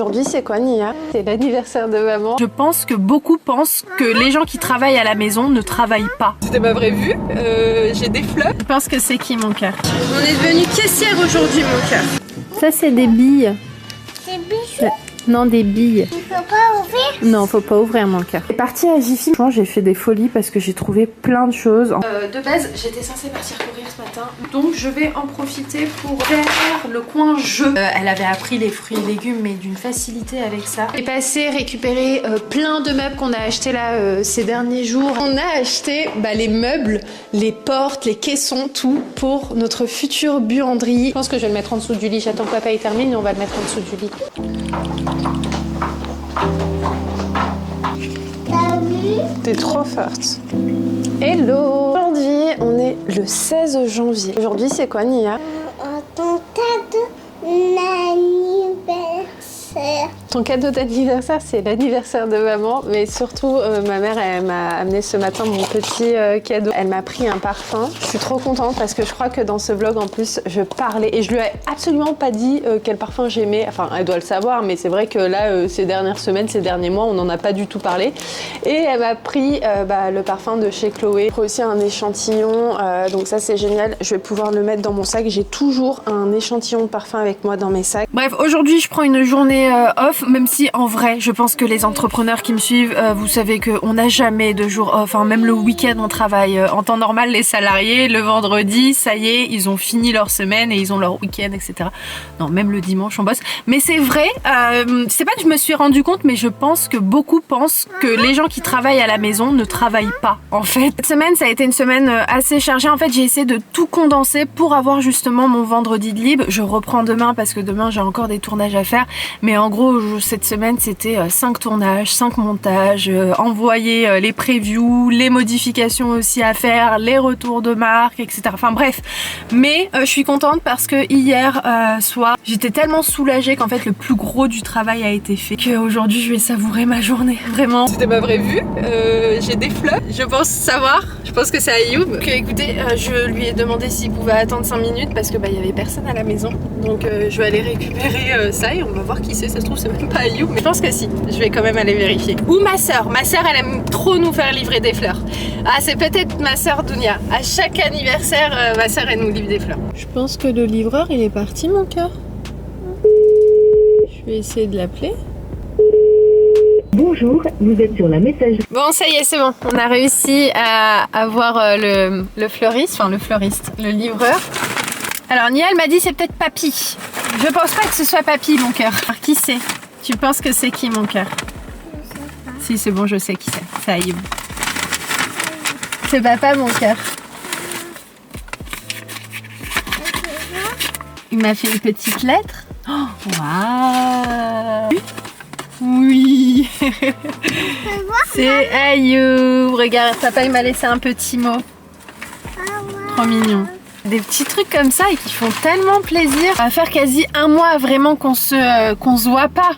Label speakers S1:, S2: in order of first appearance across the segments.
S1: Aujourd'hui, c'est quoi, Nia? C'est l'anniversaire de maman.
S2: Je pense que beaucoup pensent que les gens qui travaillent à la maison ne travaillent pas.
S1: C'était ma vraie vue. J'ai des fleurs.
S2: Je pense que c'est qui, mon cœur?
S1: On est devenu caissière aujourd'hui, mon cœur.
S2: Ça, c'est des billes.
S3: Des bijoux?
S2: Non, des billes.
S3: Il faut pas ouvrir?
S2: Non, faut pas ouvrir, mon cœur. Je suis partie à Jiffy. Franchement, j'ai fait des folies parce que j'ai trouvé plein de choses.
S1: De base, j'étais censée partir courir ce matin. Donc, je vais en profiter pour faire le coin jeu.
S2: Elle avait appris les fruits et légumes, mais d'une facilité avec ça.
S1: J'ai passé récupérer plein de meubles qu'on a achetés là ces derniers jours. On a acheté les meubles, les portes, les caissons, tout pour notre future buanderie. Je pense que je vais le mettre en dessous du lit. J'attends que papa y termine et on va le mettre en dessous du lit.
S3: T'as vu?
S1: T'es trop forte. Hello! Aujourd'hui, on est le 16 janvier. Aujourd'hui, c'est quoi, Nia?
S3: Ton cadeau d'anniversaire.
S1: Ton cadeau d'anniversaire, c'est l'anniversaire de maman, mais surtout ma mère, elle m'a amené ce matin mon petit cadeau. Elle m'a pris un parfum. Je suis trop contente parce que je crois que dans ce vlog en plus, je parlais et je lui ai absolument pas dit quel parfum j'aimais. Enfin, elle doit le savoir, mais c'est vrai que là, ces dernières semaines, ces derniers mois, on n'en a pas du tout parlé. Et elle m'a pris le parfum de chez Chloé. J'ai pris aussi un échantillon, donc ça c'est génial. Je vais pouvoir le mettre dans mon sac. J'ai toujours un échantillon de parfum avec moi dans mes sacs.
S2: Bref, aujourd'hui, je prends une journée off, même si en vrai, je pense que les entrepreneurs qui me suivent, vous savez qu'on n'a jamais de jour off, hein, même le week-end on travaille. En temps normal, les salariés, le vendredi, ça y est, ils ont fini leur semaine et ils ont leur week-end, etc. Non, même le dimanche, on bosse. Mais c'est vrai, c'est pas que je me suis rendu compte, mais je pense que beaucoup pensent que les gens qui travaillent à la maison ne travaillent pas, en fait. Cette semaine, ça a été une semaine assez chargée. En fait, j'ai essayé de tout condenser pour avoir justement mon vendredi de libre. Je reprends demain parce que demain, j'ai encore des tournages à faire. Mais en gros, cette semaine, c'était 5 tournages, 5 montages, envoyer les previews, les modifications aussi à faire, les retours de marque, etc. Enfin bref, mais je suis contente parce que hier soir, j'étais tellement soulagée qu'en fait le plus gros du travail a été fait, qu'aujourd'hui je vais savourer ma journée, vraiment.
S1: C'était ma vraie vue. J'ai des fleurs. Je pense savoir. Je pense que c'est Ayoub. Donc, écoutez, je lui ai demandé s'il pouvait attendre 5 minutes parce que il y avait personne à la maison. Donc je vais aller récupérer ça et on va voir qui c'est. Ça se trouve c'est même pas Ayoub, mais je pense que si. Je vais quand même aller vérifier. Ou ma soeur. Ma soeur, elle aime trop nous faire livrer des fleurs. Ah, c'est peut-être ma soeur Dounia. À chaque anniversaire, ma soeur elle nous livre des fleurs.
S2: Je pense que le livreur il est parti, mon cœur. Je vais essayer de l'appeler.
S4: Bonjour, vous êtes sur la messagerie.
S2: Bon, ça y est, c'est bon. On a réussi à avoir le fleuriste, le livreur. Alors, Nia, elle m'a dit c'est peut-être papy. Je pense pas que ce soit papy, mon cœur. Alors, qui c'est? Tu penses que c'est qui, mon cœur? Si, c'est bon, je sais qui c'est. C'est Ayoub. C'est papa, mon cœur. Il m'a fait une petite lettre. Oh, waouh! Oui. C'est Ayoub. Regarde, papa il m'a laissé un petit mot. Trop mignon. Des petits trucs comme ça et qui font tellement plaisir. Ça va faire quasi un mois vraiment qu'on se voit pas.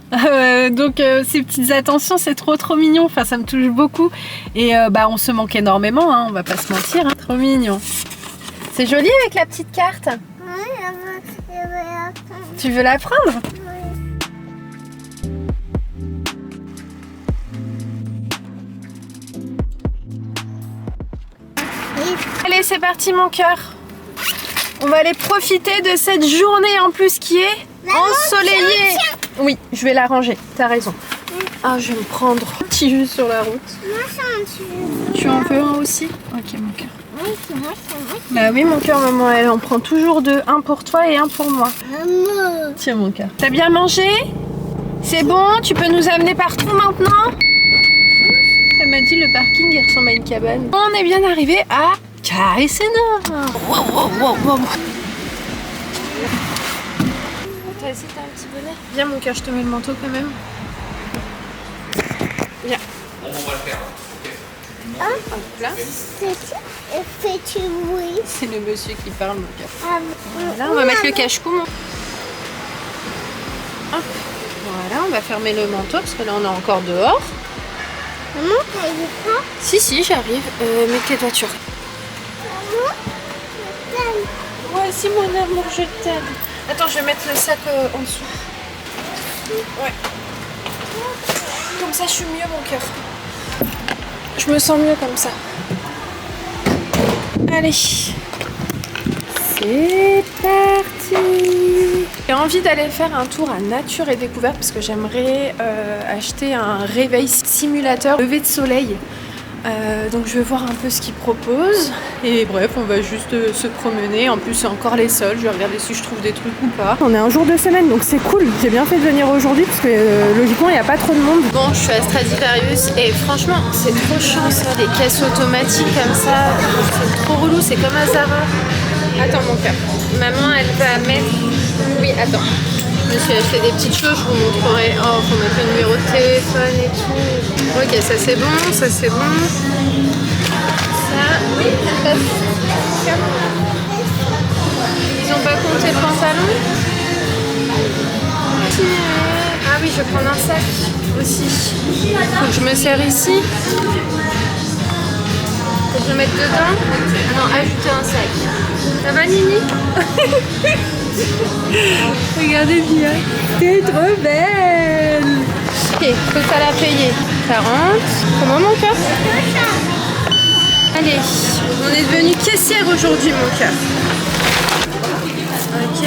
S2: Donc ces petites attentions, c'est trop mignon. Enfin, ça me touche beaucoup. Et on se manque énormément, hein, on va pas se mentir. Hein. Trop mignon. C'est joli avec la petite carte. Tu veux la prendre? Allez, c'est parti, mon cœur. On va aller profiter de cette journée en plus qui est ensoleillée. Oui, je vais la ranger, t'as raison. Ah, je vais me prendre un petit jus sur la route. Tu en veux un aussi? Ok, mon cœur. Bah oui, mon cœur, maman, elle en prend toujours deux. Un pour toi et un pour moi. Tiens, mon cœur. T'as bien mangé? C'est bon? Tu peux nous amener partout maintenant? Elle m'a dit le parking, il ressemble à une cabane. On est bien arrivé à Carissena. Wow. Toi aussi, t'as un petit bonnet? Viens, mon cœur, je te mets le manteau quand même. Viens.
S5: Bon, on va le faire.
S1: Hop là.
S3: Fais-tu bruit?
S1: C'est le monsieur qui parle, mon cœur.
S3: Voilà,
S1: on va mettre le cache-cou. Hop. Voilà, on va fermer le manteau parce que là, on est encore dehors.
S3: Maman, t'arrives pas?
S1: Si, j'arrive. Mais tais-toi, tu.
S3: Maman, je t'aime.
S1: Ouais, si, mon amour, je t'aime. Attends, je vais mettre le sac en dessous.
S2: Ouais. Comme ça, je suis mieux, mon cœur. Je me sens mieux comme ça. Allez. C'est parti. J'ai envie d'aller faire un tour à Nature et Découverte parce que j'aimerais acheter un réveil simulateur lever de soleil. Donc je vais voir un peu ce qu'ils proposent et bref on va juste se promener. En plus c'est encore les soldes, je vais regarder si je trouve des trucs ou pas. On est un jour de semaine donc c'est cool, j'ai bien fait de venir aujourd'hui parce que logiquement il n'y a pas trop de monde. Bon, je suis à Stradivarius et franchement c'est trop chiant ça, les caisses automatiques comme ça, c'est trop relou, c'est comme à Zara. Attends mon cœur, maman elle va mettre... Oui attends, je me suis acheté des petites choses, je vous montrerai. Oh, faut mettre le numéro de téléphone et tout. Ok, ça c'est bon, ça c'est bon. Ça, ils ont pas compté le pantalon. Ah oui, je vais prendre un sac aussi. Faut que je me serre ici. Faut que je le mette dedans. Non, ajouter un sac. Ça va Nini? Regardez bien, t'es trop belle. Ok, total à payer 40. Comment mon cœur? Allez, on est devenu caissière aujourd'hui mon cœur. Ok.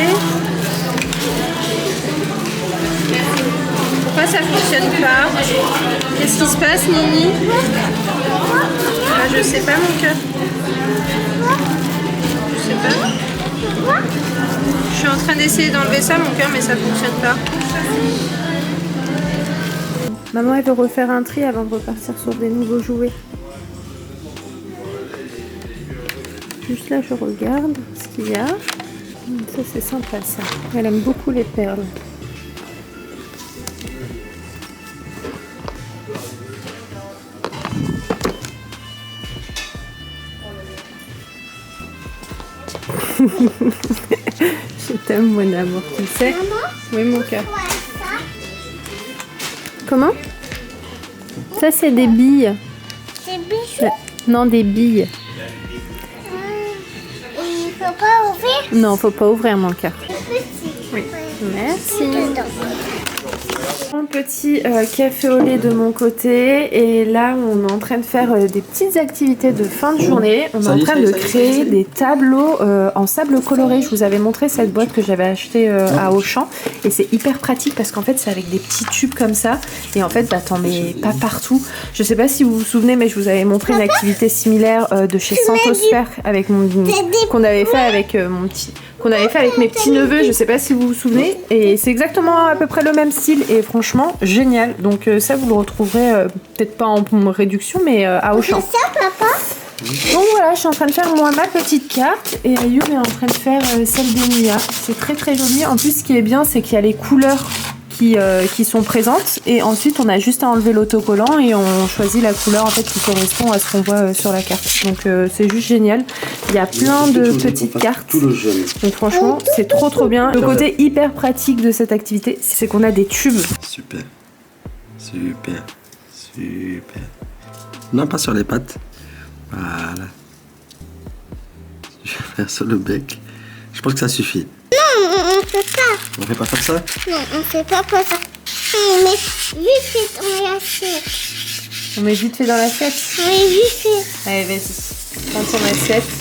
S2: Pourquoi ça fonctionne pas? Qu'est-ce qui se passe Nini? Ah, je sais pas mon cœur. Je sais pas. Je suis en train d'essayer d'enlever ça mon cœur mais ça fonctionne pas. Maman elle veut refaire un tri avant de repartir sur des nouveaux jouets. Juste là je regarde ce qu'il y a. Ça c'est sympa ça. Elle aime beaucoup les perles. Je t'aime mon amour, tu sais.
S3: Maman?
S2: Oui mon cœur.
S3: Ouais, ça.
S2: Comment? Ça c'est des billes.
S3: C'est bichou.
S2: Non, des billes.
S3: Il faut pas ouvrir.
S2: Non, faut pas ouvrir mon cœur.
S3: C'est petit.
S2: Oui. Merci.
S3: Dedans.
S2: Un petit café au lait de mon côté et là on est en train de faire des petites activités de fin de journée. On est en train de créer des tableaux en sable coloré. Je vous avais montré cette boîte que j'avais achetée à Auchan et c'est hyper pratique parce qu'en fait c'est avec des petits tubes comme ça et en fait bah t'en mets pas partout. Je sais pas si vous vous souvenez mais je vous avais montré une activité similaire de chez Santosphère avec qu'on avait fait avec mon petit... qu'on avait fait avec mes petits neveux, je sais pas si vous vous souvenez, et c'est exactement à peu près le même style et franchement génial. Donc ça vous le retrouverez peut-être pas en réduction mais à Auchan.
S3: C'est ça papa?
S2: Donc voilà, je suis en train de faire moi ma petite carte et Ayoub est en train de faire celle d'Emilia. C'est très très joli. En plus ce qui est bien c'est qu'il y a les couleurs qui sont présentes et ensuite on a juste à enlever l'autocollant et on choisit la couleur en fait qui correspond à ce qu'on voit sur la carte. Donc c'est juste génial. Il y a plein de petites cartes. Donc franchement c'est trop trop bien. Le côté hyper pratique de cette activité c'est qu'on a des tubes.
S5: Super, super, super. Non, pas sur les pattes. Voilà. Je vais faire sur le bec. Je pense que ça suffit.
S3: Non, on fait pas.
S5: On fait pas comme ça?
S3: Non, on fait pas comme ça. Mais vite fait dans l'assiette.
S2: On met vite fait dans l'assiette.
S3: Oui, vite fait.
S2: Allez vas-y, prends ton assiette.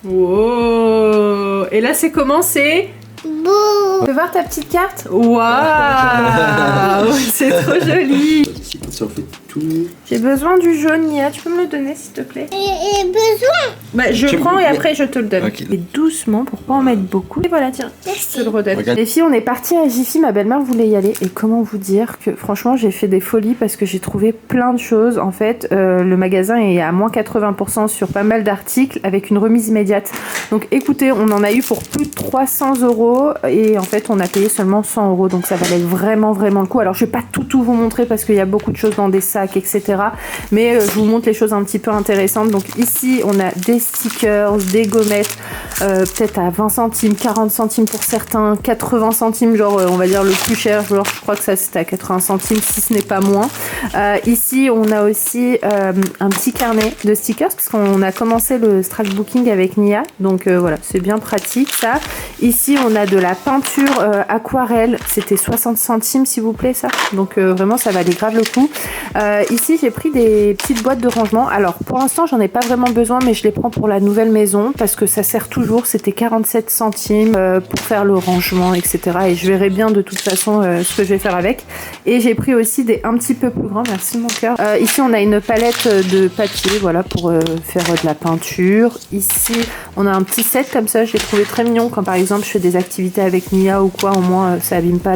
S2: Wow. Et là c'est comment c'est?
S3: Beau.
S2: Tu peux voir ta petite carte? Waouh. C'est trop joli.
S5: Comme ça, on fait tout.
S2: J'ai besoin du jaune, Nia. Tu peux me le donner, s'il te plaît?
S3: Et besoin.
S2: Bah, je prends et après je te le donne.
S5: Ok.
S2: Et doucement pour pas en mettre beaucoup. Et voilà, tiens, je te le redonne.
S5: Regarde.
S2: Les filles, on est parti à Jiffy. Ma belle-mère voulait y aller. Et comment vous dire que franchement, j'ai fait des folies parce que j'ai trouvé plein de choses. En fait, le magasin est à moins 80% sur pas mal d'articles avec une remise immédiate. Donc écoutez, on en a eu pour plus de 300 € et en fait, on a payé seulement 100 €. Donc ça valait vraiment, vraiment le coup. Alors, je vais pas tout tout vous montrer parce qu'il y a beaucoup de choses dans des sacs, etc. Mais je vous montre les choses un petit peu intéressantes. Donc ici, on a des stickers, des gommettes, peut-être à 20 centimes, 40 centimes pour certains, 80 centimes, genre on va dire le plus cher. Genre, je crois que ça c'était à 80 centimes, si ce n'est pas moins. Ici, on a aussi un petit carnet de stickers parce qu'on a commencé le scrapbooking avec Nia. Donc voilà, c'est bien pratique ça. Ici, on a de la peinture aquarelle. C'était 60 centimes s'il vous plaît ça. Donc vraiment, ça valait grave le coup. Ici, j'ai pris des petites boîtes de rangement. Alors pour l'instant, j'en ai pas vraiment besoin, mais je les prends pour la nouvelle maison parce que ça sert toujours. C'était 47 centimes pour faire le rangement, etc. Et je verrai bien de toute façon ce que je vais faire avec. Et j'ai pris aussi des un petit peu plus grands. Merci mon cœur. Ici, on a une palette de papier, voilà, pour faire de la peinture. Ici, on a un petit set comme ça. Je l'ai trouvé très mignon quand par exemple je fais des activités avec Nia ou quoi. Au moins, ça abîme pas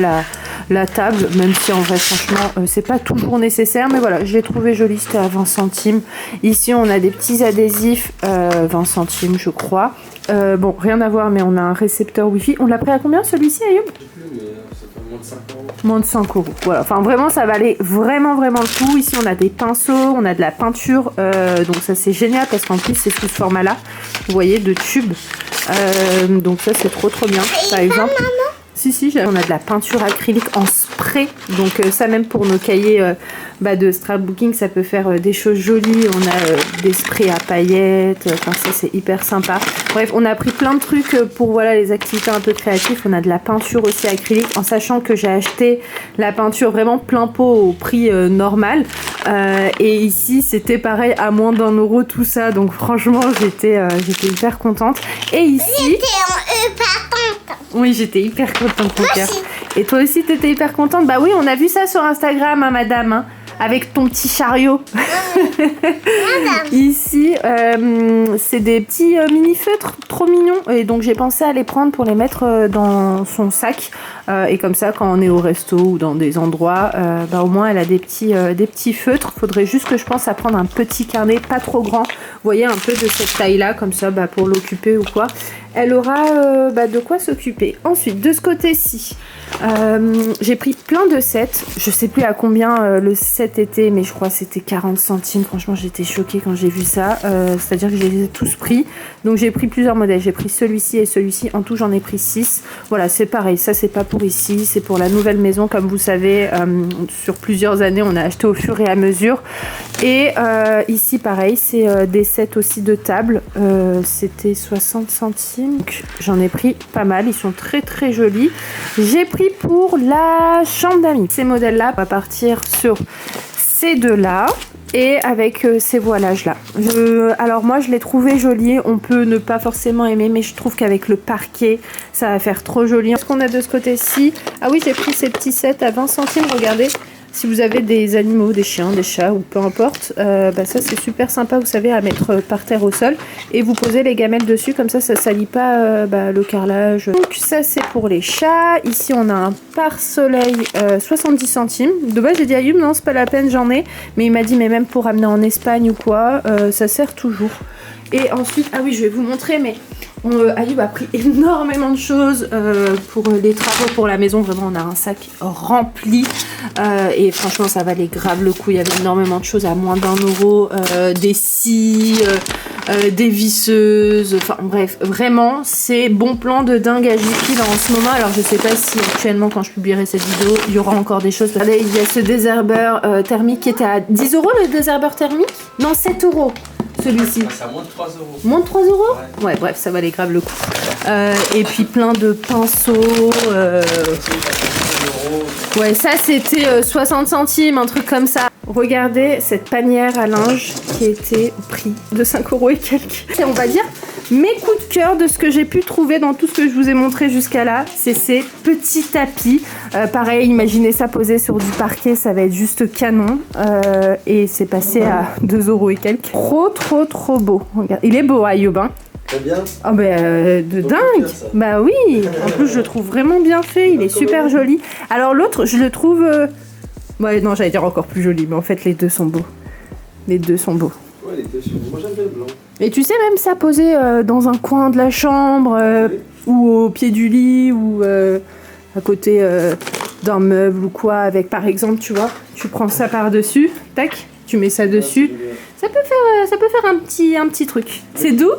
S2: la table, même si en vrai, franchement, c'est pas toujours nécessaire. Mais voilà, je l'ai trouvé joli. C'était à 20 centimes. Ici, on a des petits adhésifs, 20 centimes, je crois. Bon, rien à voir, mais on a un récepteur Wi-Fi. On l'a pris à combien celui-ci, Ayoub?
S5: Moins de 5 euros.
S2: Moins de 5 euros. Voilà, enfin vraiment, ça valait vraiment le coup. Ici, on a des pinceaux, on a de la peinture. Donc ça, c'est génial parce qu'en plus, c'est sous ce format-là. Vous voyez, de tubes. Donc ça, c'est trop bien. Par exemple. Si, on a de la peinture acrylique en spray. Donc ça, même pour nos cahiers de scrapbooking, ça peut faire des choses jolies. On a des sprays à paillettes. Enfin, ça, c'est hyper sympa. Bref, on a pris plein de trucs pour voilà, les activités un peu créatives. On a de la peinture aussi acrylique, en sachant que j'ai acheté la peinture vraiment plein pot au prix normal. Et ici, c'était pareil, à moins d'1 euro tout ça. Donc franchement, j'étais hyper contente. Et ici... Oui, j'étais hyper contente, mon cœur. Et toi aussi, t'étais hyper contente? Bah oui, on a vu ça sur Instagram, hein, madame, hein, avec ton petit chariot. Ici, c'est des petits mini-feutres trop mignons. Et donc, j'ai pensé à les prendre pour les mettre dans son sac. Et comme ça, quand on est au resto ou dans des endroits, au moins, elle a des petits feutres. Faudrait juste que je pense à prendre un petit carnet, pas trop grand. Vous voyez, un peu de cette taille-là, comme ça, pour l'occuper ou quoi. Elle aura de quoi s'occuper. Ensuite, de ce côté-ci, j'ai pris plein de sets. Je sais plus à combien le set était, mais je crois que c'était 40 centimes. Franchement, j'étais choquée quand j'ai vu ça. C'est-à-dire que je les ai tous pris. Donc, j'ai pris plusieurs modèles. J'ai pris celui-ci et celui-ci. En tout, j'en ai pris 6. Voilà, c'est pareil. Ça, c'est pas pour ici. C'est pour la nouvelle maison. Comme vous savez, sur plusieurs années, on a acheté au fur et à mesure. Et ici, pareil, c'est des sets aussi de table. C'était 60 centimes. Donc, j'en ai pris pas mal, ils sont très jolis. J'ai pris pour la chambre d'amis. Ces modèles-là, on va partir sur ces deux-là et avec ces voilages-là. Alors moi, je l'ai trouvé joli. On peut ne pas forcément aimer, mais je trouve qu'avec le parquet, ça va faire trop joli. Ce qu'on a de ce côté-ci, ah oui, j'ai pris ces petits sets à 20 centimes, regardez. Si vous avez des animaux, des chiens, des chats ou peu importe, ça c'est super sympa, vous savez, à mettre par terre au sol. Et vous posez les gamelles dessus, comme ça, ça salit pas le carrelage. Donc ça c'est pour les chats. Ici on a un pare-soleil 70 centimes. De base j'ai dit à Ayub, non c'est pas la peine, j'en ai. Mais il m'a dit, mais même pour amener en Espagne ou quoi, ça sert toujours. Et ensuite, ah oui je vais vous montrer, mais... Ayub a pris énormément de choses pour les travaux pour la maison. Vraiment, on a un sac rempli et franchement, ça valait grave le coup. Il y avait énormément de choses à moins d'1 euro, des scies, des visseuses. Enfin bref, vraiment, c'est bon plan de dingue à J-Pile en ce moment. Alors, je sais pas si actuellement, quand je publierai cette vidéo, il y aura encore des choses. Regardez, il y a ce désherbeur thermique qui était à 10 euros le désherbeur thermique. Non, 7 euros. Celui-ci.
S5: Ça moins de 3 euros.
S2: Moins de 3 euros ? Ouais, bref, ça valait grave le coup. Et puis plein de pinceaux. Ouais, ça c'était 60 centimes, un truc comme ça. Regardez cette panière à linge qui était au prix de 5 euros et quelques. Et on va dire mes coups de cœur de ce que j'ai pu trouver dans tout ce que je vous ai montré jusqu'à là, c'est ces petits tapis. Pareil, imaginez ça posé sur du parquet, ça va être juste canon. Et c'est passé à 2 euros et quelques. Trop beau. Regarde. Il est beau, Ayoub, hein.
S5: Très bien.
S2: Ah de dingue. Bah oui. En plus, je le trouve vraiment bien fait. Il est super joli. Alors l'autre, je le trouve... Ouais, non, j'allais dire encore plus joli, mais en fait, les deux sont beaux. Les deux sont beaux.
S5: Ouais, les deux sont beaux. Moi, j'aime bien le blanc.
S2: Et tu sais, même ça posé dans un coin de la chambre, ou au pied du lit, ou à côté d'un meuble ou quoi, avec par exemple, tu vois, tu prends ça par-dessus, tac, tu mets ça dessus. Ça peut faire un petit truc. C'est doux.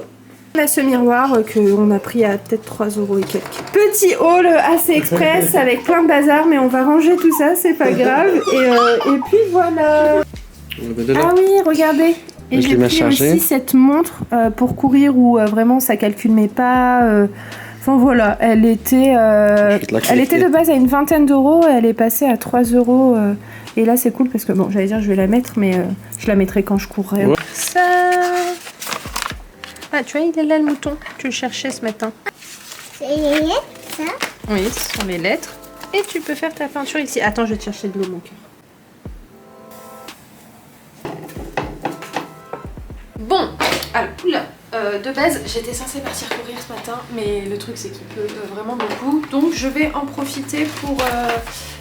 S2: On a ce miroir qu'on a pris à peut-être 3 € et quelques. Petit hall assez express avec plein de bazar, mais on va ranger tout ça, c'est pas grave. Et puis voilà. Ah oui, regardez. Et j'ai pris aussi cette montre pour courir où vraiment ça calcule mes pas. Enfin voilà, elle était de base à une vingtaine d'euros, elle est passée à 3 €. Et là c'est cool parce que bon, j'allais dire je vais la mettre, mais je la mettrai quand je courrai. Ouais. Ça. Ah, tu vois, il est là le mouton. Tu le cherchais ce matin.
S3: C'est les lettres, ça?
S2: Oui, ce sont les lettres. Et tu peux faire ta peinture ici. Attends, je vais te chercher de l'eau, mon cœur. Bon, alors, oula, de base, j'étais censée partir courir ce matin, mais le truc, c'est qu'il pleut vraiment beaucoup. Donc, je vais en profiter pour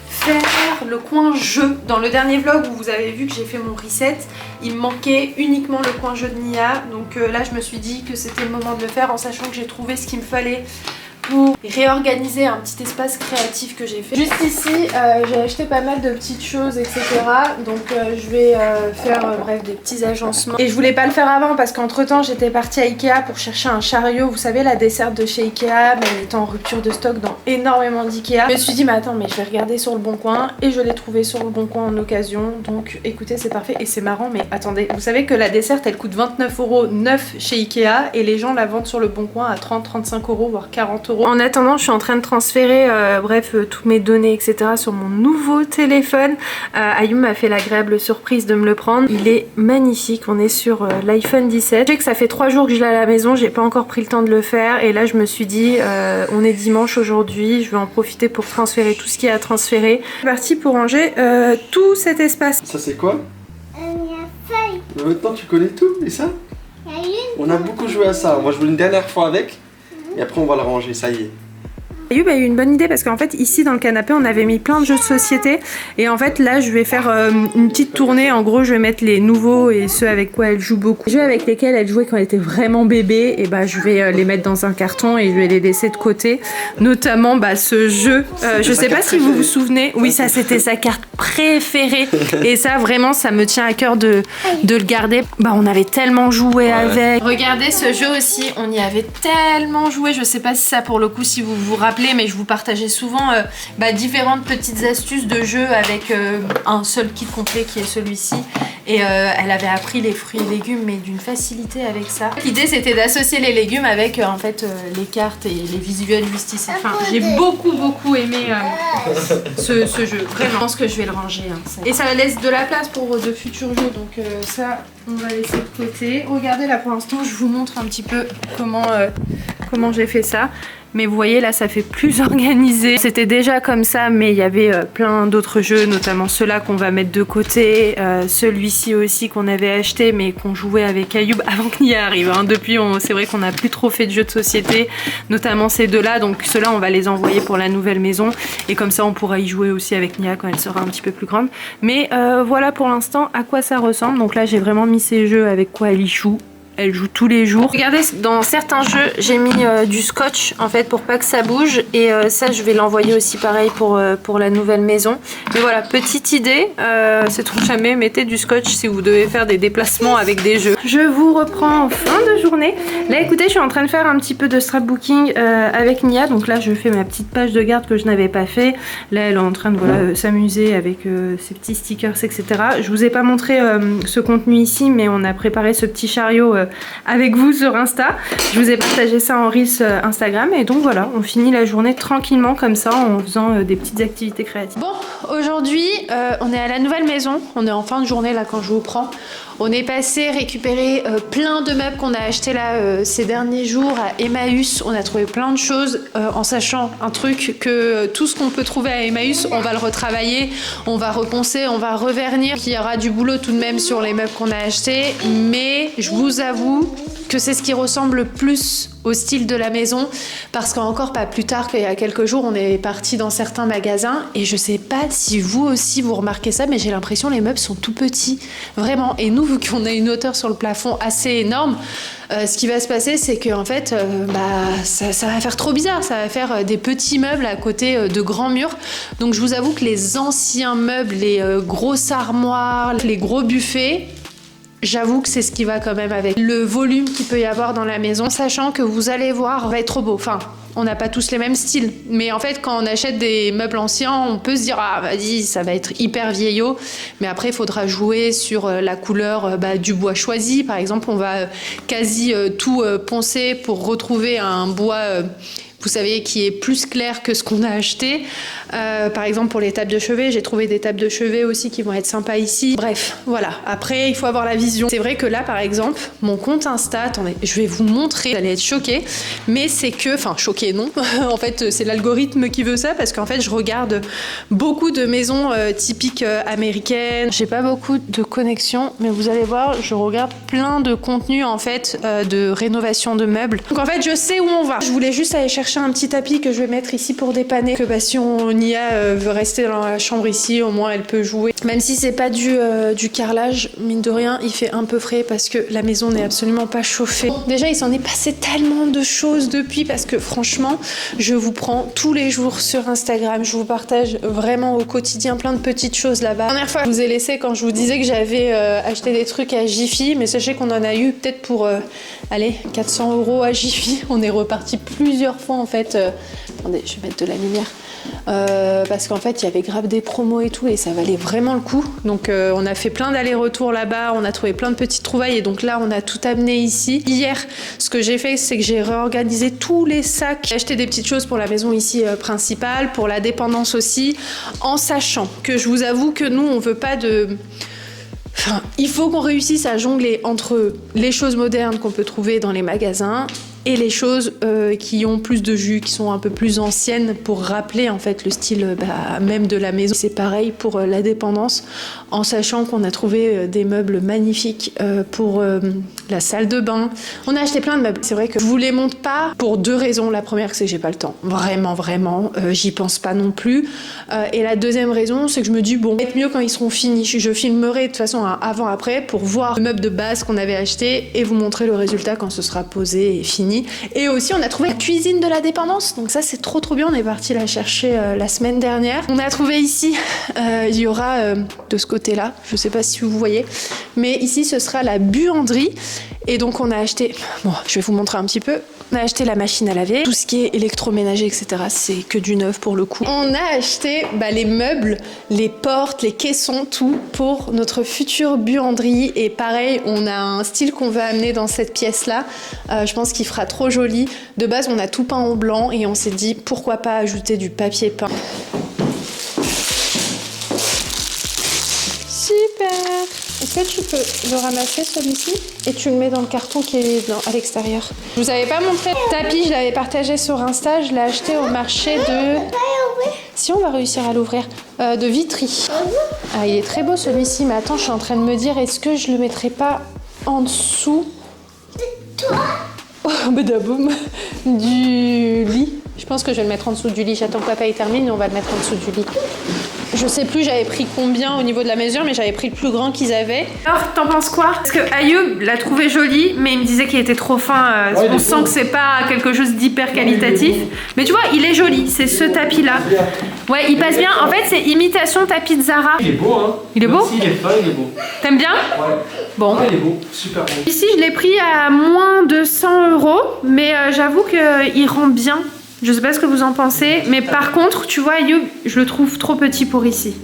S2: faire le coin jeu. Dans le dernier vlog où vous avez vu que j'ai fait mon reset, il me manquait uniquement le coin jeu de Nia. Donc là je me suis dit que c'était le moment de le faire en sachant que j'ai trouvé ce qu'il me fallait pour réorganiser un petit espace créatif que j'ai fait. Juste ici, j'ai acheté pas mal de petites choses, etc. Donc je vais faire bref des petits agencements. Et je voulais pas le faire avant parce qu'entre temps j'étais partie à Ikea pour chercher un chariot. Vous savez la desserte de chez Ikea, mais elle est en rupture de stock dans énormément d'Ikea. Je me suis dit mais attends, mais je vais regarder sur le bon coin. Et je l'ai trouvé sur le bon coin en occasion. Donc écoutez, c'est parfait. Et c'est marrant, mais attendez, vous savez que la desserte elle coûte 29 € neuf chez Ikea et les gens la vendent sur le bon coin à 30-35 €, voire 40 €. En attendant, je suis en train de transférer toutes mes données, etc. sur mon nouveau téléphone. Ayoub m'a fait l'agréable surprise de me le prendre. Il est magnifique. On est sur l'iPhone 17. Je sais que ça fait 3 jours que je l'ai à la maison. J'ai pas encore pris le temps de le faire. Et là, je me suis dit, on est dimanche aujourd'hui. Je vais en profiter pour transférer tout ce qu'il y a à transférer. C'est parti pour ranger tout cet espace.
S5: Ça, c'est quoi?
S3: La feuille.
S5: Mais maintenant, tu connais tout, et ça?
S3: Il y a une.
S5: On a beaucoup joué à ça. Moi, je voulais une dernière fois avec. Et après, on va le ranger, ça y est.
S2: Ayoub a eu une bonne idée parce qu'en fait ici dans le canapé on avait mis plein de jeux de société et en fait là je vais faire une petite tournée. En gros je vais mettre les nouveaux et ceux avec quoi elle joue beaucoup. Les jeux avec lesquels elle jouait quand elle était vraiment bébé, et bah je vais les mettre dans un carton et je vais les laisser de côté. Notamment ce jeu, je sais pas si vous vous souvenez, oui ça c'était sa carte préférée et ça vraiment ça me tient à cœur de le garder. Bah on avait tellement joué avec. Regardez ce jeu aussi, on y avait tellement joué, je sais pas si ça pour le coup si vous vous rappelez, mais je vous partageais souvent différentes petites astuces de jeu avec un seul kit complet qui est celui-ci. Et elle avait appris les fruits et légumes mais d'une facilité avec ça. L'idée c'était d'associer les légumes avec les cartes et les visuels juste ici. Enfin, j'ai beaucoup aimé ce jeu. Vraiment, je pense que je vais le ranger. Et ça laisse de la place pour de futurs jeux. Donc ça, on va laisser de côté. Regardez là pour l'instant, je vous montre un petit peu comment j'ai fait ça. Mais vous voyez là ça fait plus organisé. C'était déjà comme ça mais il y avait plein d'autres jeux, notamment ceux-là qu'on va mettre de côté, celui-ci aussi qu'on avait acheté mais qu'on jouait avec Ayoub avant qu'il y arrive. Depuis c'est vrai qu'on n'a plus trop fait de jeux de société, notamment ces deux-là, donc ceux-là on va les envoyer pour la nouvelle maison et comme ça on pourra y jouer aussi avec Nia quand elle sera un petit peu plus grande. Mais voilà pour l'instant à quoi ça ressemble. Donc là j'ai vraiment mis ces jeux avec quoi elle y joue. Elle joue tous les jours. Regardez, dans certains jeux, j'ai mis du scotch en fait pour pas que ça bouge. Et ça, je vais l'envoyer aussi pareil pour la nouvelle maison. Mais voilà, petite idée, sait-on jamais, mettez du scotch si vous devez faire des déplacements avec des jeux. Je vous reprends en fin de journée. Là, écoutez, je suis en train de faire un petit peu de scrapbooking avec Nia. Donc là, je fais ma petite page de garde que je n'avais pas fait. Là, elle est en train de s'amuser avec ses petits stickers, etc. Je vous ai pas montré ce contenu ici, mais on a préparé ce petit chariot avec vous sur Insta. Je vous ai partagé ça en Reels Instagram et donc voilà, on finit la journée tranquillement comme ça en faisant des petites activités créatives. Bon, aujourd'hui on est à la nouvelle maison, on est en fin de journée là quand je vous prends. On est passé récupérer plein de meubles qu'on a acheté là ces derniers jours à Emmaüs. On a trouvé plein de choses en sachant un truc que tout ce qu'on peut trouver à Emmaüs, on va le retravailler, on va reponcer, on va revernir. Il y aura du boulot tout de même sur les meubles qu'on a achetés, mais je vous avoue
S1: que c'est ce qui ressemble le plus au style de la maison, parce qu'encore pas plus tard qu'il y a quelques jours, on est parti dans certains magasins et je sais pas si vous aussi vous remarquez ça, mais j'ai l'impression les meubles sont tout petits, vraiment. Et nous, vu qu'on a une hauteur sur le plafond assez énorme, ce qui va se passer, c'est que en fait, ça va faire trop bizarre, ça va faire des petits meubles à côté de grands murs. Donc je vous avoue que les anciens meubles, les grosses armoires, les gros buffets, j'avoue que c'est ce qui va quand même avec le volume qu'il peut y avoir dans la maison, sachant que vous allez voir, ça va être trop beau. Enfin, on n'a pas tous les mêmes styles, mais en fait, quand on achète des meubles anciens, on peut se dire ah vas-y, ça va être hyper vieillot, mais après il faudra jouer sur la couleur du bois choisi. Par exemple, on va quasi tout poncer pour retrouver un bois vous savez, qui est plus clair que ce qu'on a acheté. Par exemple, pour les tables de chevet, j'ai trouvé des tables de chevet aussi qui vont être sympas ici. Bref, voilà. Après, il faut avoir la vision. C'est vrai que là, par exemple, mon compte Insta, attendez, je vais vous montrer, vous allez être choqués, mais c'est que, enfin, choqués non, en fait, c'est l'algorithme qui veut ça, parce qu'en fait, je regarde beaucoup de maisons typiques américaines. J'ai pas beaucoup de connexions, mais vous allez voir, je regarde plein de contenus, en fait, de rénovation de meubles. Donc, en fait, je sais où on va. Je voulais juste aller chercher un petit tapis que je vais mettre ici pour dépanner, que si Nia veut rester dans la chambre ici, au moins elle peut jouer. Même si c'est pas du carrelage, mine de rien, il fait un peu frais parce que la maison n'est absolument pas chauffée. Bon, déjà, il s'en est passé tellement de choses depuis, parce que franchement, je vous prends tous les jours sur Instagram, je vous partage vraiment au quotidien plein de petites choses là-bas. La dernière fois, je vous ai laissé quand je vous disais que j'avais acheté des trucs à Jiffy, mais sachez qu'on en a eu peut-être pour, allez, 400 € à Jiffy. On est reparti plusieurs fois en fait. Attendez, je vais mettre de la lumière. Parce qu'en fait il y avait grave des promos et tout et ça valait vraiment le coup, donc on a fait plein d'allers-retours là-bas, on a trouvé plein de petites trouvailles et donc là on a tout amené ici. Hier, ce que j'ai fait, c'est que j'ai réorganisé tous les sacs, j'ai acheté des petites choses pour la maison ici principale, pour la dépendance aussi, en sachant que je vous avoue que nous on veut pas de... Enfin, il faut qu'on réussisse à jongler entre les choses modernes qu'on peut trouver dans les magasins et les choses qui ont plus de jus, qui sont un peu plus anciennes pour rappeler en fait le style même de la maison. C'est pareil pour la dépendance, en sachant qu'on a trouvé des meubles magnifiques pour la salle de bain. On a acheté plein de meubles. C'est vrai que je vous les montre pas pour deux raisons. La première, c'est que j'ai pas le temps. Vraiment, j'y pense pas non plus. Et la deuxième raison, c'est que je me dis bon, peut-être mieux quand ils seront finis. Je filmerai de toute façon un avant-après pour voir le meuble de base qu'on avait acheté et vous montrer le résultat quand ce sera posé et fini. Et aussi on a trouvé la cuisine de la dépendance, donc ça c'est trop bien, on est parti la chercher la semaine dernière. On a trouvé ici, il y aura de ce côté là, je sais pas si vous voyez, mais ici ce sera la buanderie. Et donc on a acheté, bon je vais vous montrer un petit peu, on a acheté la machine à laver, tout ce qui est électroménager etc, c'est que du neuf pour le coup. On a acheté les meubles, les portes, les caissons, tout pour notre future buanderie. Et pareil, on a un style qu'on veut amener dans cette pièce là, je pense qu'il fera trop joli. De base on a tout peint en blanc et on s'est dit pourquoi pas ajouter du papier peint. Super! Est-ce que tu peux le ramasser celui-ci et tu le mets dans le carton qui est à l'extérieur? Je vous avais pas montré le tapis, je l'avais partagé sur Insta, je l'ai acheté au marché de... Si on va réussir à l'ouvrir, de Vitry. Ah, il est très beau celui-ci, mais attends, je suis en train de me dire, est-ce que je le mettrai pas en dessous du lit? Je pense que je vais le mettre en dessous du lit. J'attends que papa y termine et on va le mettre en dessous du lit. Je sais plus, j'avais pris combien au niveau de la mesure, mais j'avais pris le plus grand qu'ils avaient.
S2: Alors, t'en penses quoi? Parce que Ayoub l'a trouvé joli, mais il me disait qu'il était trop fin. On sent que c'est pas quelque chose d'hyper qualitatif. Mais tu vois, il est joli. C'est ce tapis-là. Ouais, il passe bien. En fait, c'est imitation tapis de Zara.
S6: Il est beau, hein.
S2: Il est beau?
S6: Même s'il est fin, il est beau.
S2: T'aimes bien?
S6: Ouais.
S2: Bon.
S6: Ouais, il est beau. Super beau.
S2: Ici, je l'ai pris à moins de 100 €, mais j'avoue qu'il rend bien. Je sais pas ce que vous en pensez, mais par contre, tu vois, Ayoub, je le trouve trop petit pour ici.